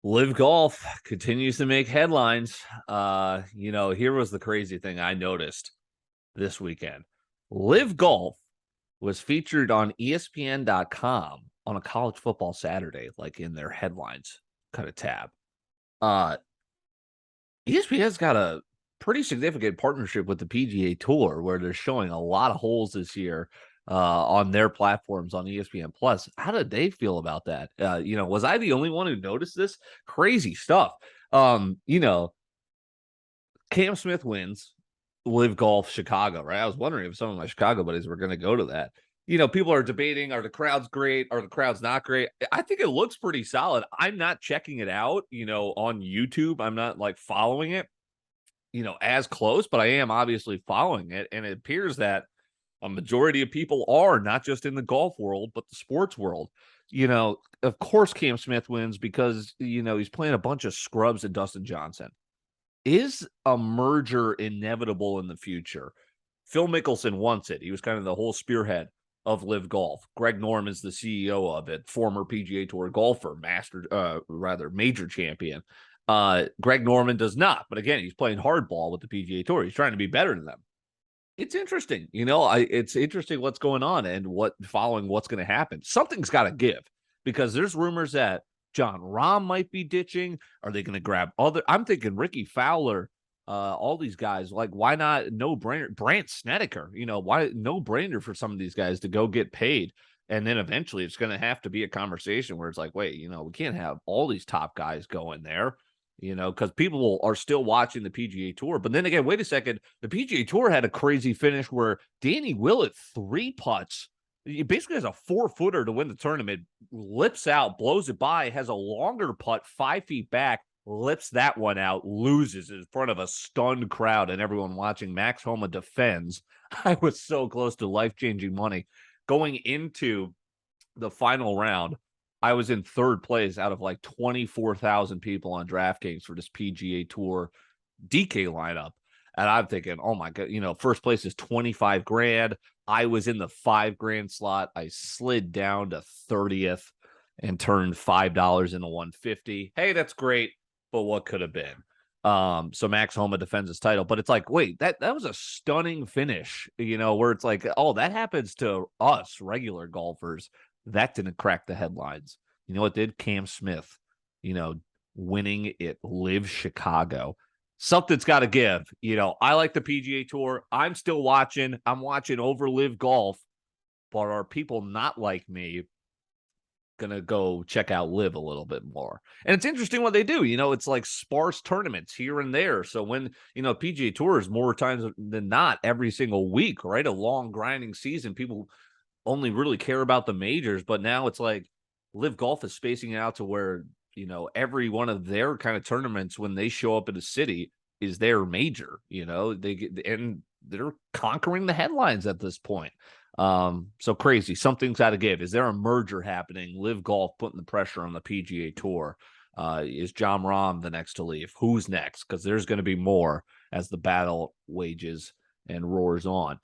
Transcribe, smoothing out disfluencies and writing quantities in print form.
Liv Golf continues to make headlines. Here was the crazy thing I noticed this weekend. Liv Golf was featured on ESPN.com on a college football Saturday, like in their headlines kind of tab. Uh, ESPN's got a pretty significant partnership with the PGA Tour where they're showing a lot of holes this year on their platforms on ESPN Plus. How did they feel about that? Was I the only one who noticed this? Crazy stuff. Um, you know, Cam Smith wins Live Golf Chicago, right? I was wondering if some of my Chicago buddies were going to go to that. People are debating, are the crowds great? Are the crowds not great? I think it looks pretty solid. I'm not checking it out, on YouTube. I'm not like following it, as close, but I am obviously following it. And it appears that a majority of people are not just in the golf world, but the sports world. Of course, Cam Smith wins because, he's playing a bunch of scrubs and Dustin Johnson. Is a merger inevitable in the future? Phil Mickelson wants it. He was kind of the whole spearhead of Live Golf. Greg Norman's the CEO of it, former PGA Tour golfer, major champion. Greg Norman does not, but again, he's playing hardball with the PGA Tour. He's trying to be better than them. It's interesting, it's interesting what's going on and what's going to happen. Something's got to give because there's rumors that John Rahm might be ditching. Are they going to grab other? I'm thinking Ricky Fowler, all these guys. Like, why not no brainer? Brant Snedeker, why no brainer for some of these guys to go get paid? And then eventually it's going to have to be a conversation where it's like, wait, we can't have all these top guys going there, because people are still watching the PGA Tour. But then again, wait a second. The PGA Tour had a crazy finish where Danny Willett 3 putts. He basically has a 4-footer to win the tournament, lips out, blows it by, has a longer putt 5 feet back, lips that one out, loses in front of a stunned crowd and everyone watching. Max Homa defends. I was so close to life-changing money. Going into the final round, I was in third place out of like 24,000 people on DraftKings for this PGA Tour DK lineup. And I'm thinking, oh my God, first place is 25 grand. I was in the $5,000 slot. I slid down to 30th and turned $5 into 150. Hey, that's great. But what could have been? So Max Homa defends his title, but it's like, wait, that was a stunning finish, where it's like, oh, that happens to us regular golfers. That didn't crack the headlines. You know what did? Cam Smith, winning it Live Chicago. Something's got to give. I like the PGA Tour. I'm still watching. I'm watching over Live Golf. But are people not like me going to go check out Live a little bit more? And it's interesting what they do. It's like sparse tournaments here and there. So when, PGA Tour is more times than not every single week, right? A long grinding season. People only really care about the majors. But now it's like Live Golf is spacing it out to where every one of their kind of tournaments when they show up in a city is their major. They're conquering the headlines at this point. So crazy. Something's got to give. Is there a merger happening? Live Golf putting the pressure on the PGA Tour. Is John Rahm the next to leave? Who's next? Because there's going to be more as the battle wages and roars on.